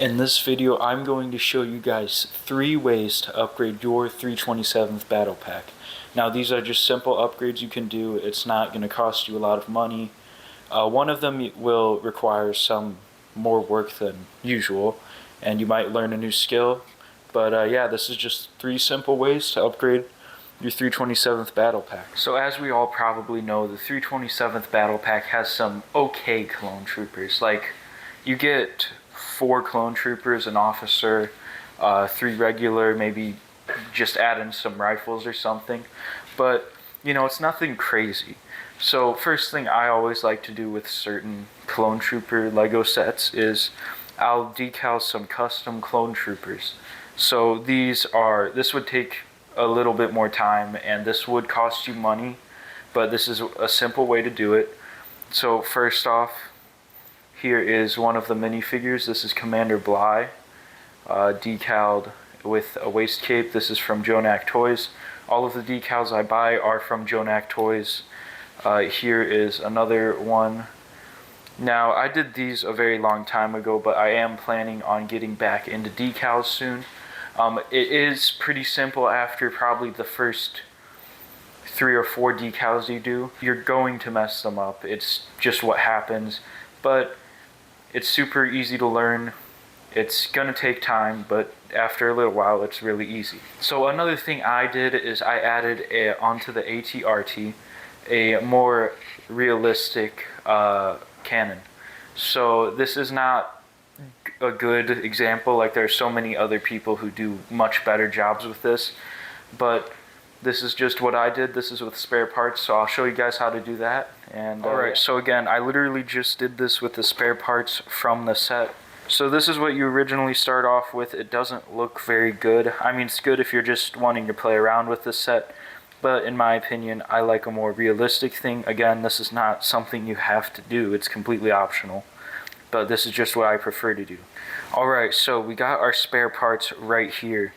In this video, I'm going to show you guys 3 ways to upgrade your 327th Battle Pack. Now, these are just simple upgrades you can do. It's not going to cost you a lot of money. One of them will require some more work than usual, and you might learn a new skill. But yeah, this is just 3 simple ways to upgrade your 327th Battle Pack. So as we all probably know, the 327th Battle Pack has some okay clone troopers. Like, you get 4 clone troopers, an officer, 3 regular, maybe just add in some rifles or something. But, you know, it's nothing crazy. So first thing I always like to do with certain clone trooper Lego sets is I'll decal some custom clone troopers. So this would take a little bit more time and this would cost you money, but this is a simple way to do it. So first off, here is one of the minifigures. This is Commander Bly, decaled with a waist cape. This is from Jonak Toys. All of the decals I buy are from Jonak Toys. Here is another one. Now, I did these a very long time ago, but I am planning on getting back into decals soon. It is pretty simple after probably the first 3 or 4 decals you do. You're going to mess them up. It's just what happens. But it's super easy to learn. It's gonna take time, but after a little while, it's really easy. So another thing I did is I added onto the AT-RT a more realistic cannon. So this is not a good example. Like, there are so many other people who do much better jobs with this, but this is just what I did. This is with spare parts, so I'll show you guys how to do that. And alright, so again, I literally just did this with the spare parts from the set. So this is what you originally start off with. It doesn't look very good. I mean, it's good if you're just wanting to play around with this set, but in my opinion, I like a more realistic thing. Again, this is not something you have to do. It's completely optional, but this is just what I prefer to do. Alright, so we got our spare parts right here.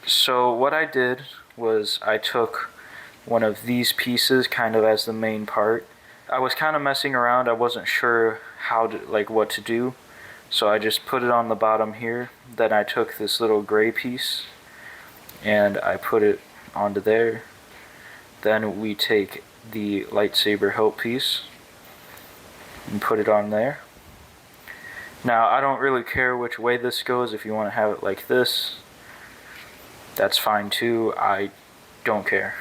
So what I did was I took one of these pieces kind of as the main part. I was kind of messing around. I wasn't sure what to do, so I just put it on the bottom here. Then I took this little gray piece and I put it onto there. Then we take the lightsaber hilt piece and put it on there. Now, I don't really care which way this goes. If you want to have it like this, that's fine too. I don't care.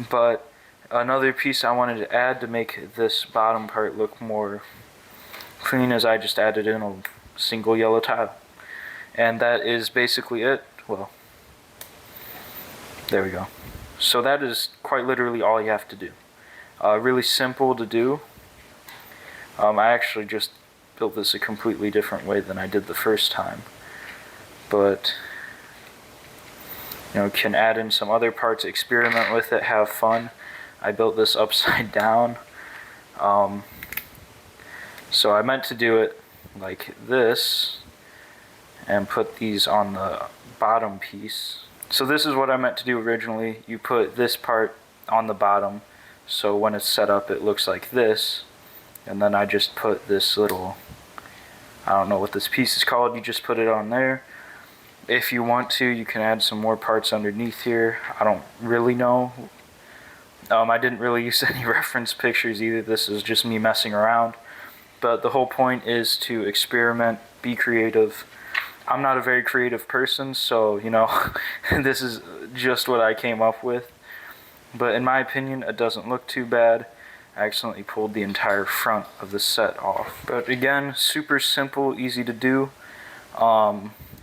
But another piece I wanted to add to make this bottom part look more clean is I just added in a single yellow tile. And that is basically it. Well, there we go. So that is quite literally all you have to do. Really simple to do. I actually just built this a completely different way than I did the first time. But you know, can add in some other parts, experiment with it, have fun. I built this upside down. So I meant to do it like this and put these on the bottom piece. So this is what I meant to do originally. You put this part on the bottom, so when it's set up it looks like this. And then I just put this little, I don't know what this piece is called, you just put it on there. If you want to, you can add some more parts underneath here. I don't really know. I didn't really use any reference pictures either. This is just me messing around. But the whole point is to experiment, be creative. I'm not a very creative person, so, you know, this is just what I came up with. But in my opinion, it doesn't look too bad. I accidentally pulled the entire front of the set off. But again, super simple, easy to do.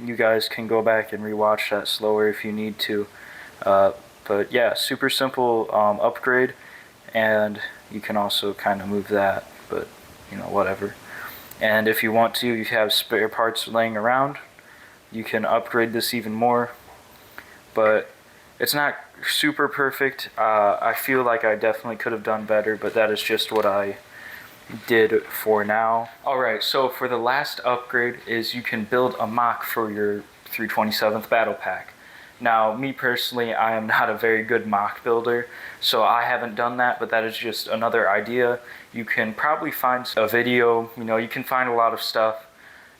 You guys can go back and rewatch that slower if you need to. But yeah, super simple upgrade, and you can also kind of move that, but you know, whatever. And if you want to, you have spare parts laying around, you can upgrade this even more. But it's not super perfect. I feel like I definitely could have done better, but that is just what I did for now. Alright, so for the last upgrade is you can build a MOC for your 327th Battle Pack. Now, me personally, I am not a very good MOC builder, so I haven't done that, but that is just another idea. You can probably find a video, you know, you can find a lot of stuff.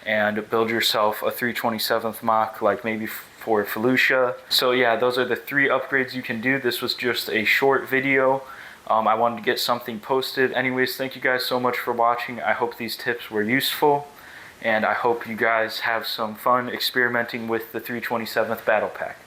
and build yourself a 327th mock, like maybe for Felucia. So yeah, those are the 3 upgrades you can do. This was just a short video. I wanted to get something posted. Anyways, thank you guys so much for watching. I hope these tips were useful, and I hope you guys have some fun experimenting with the 327th Battle Pack.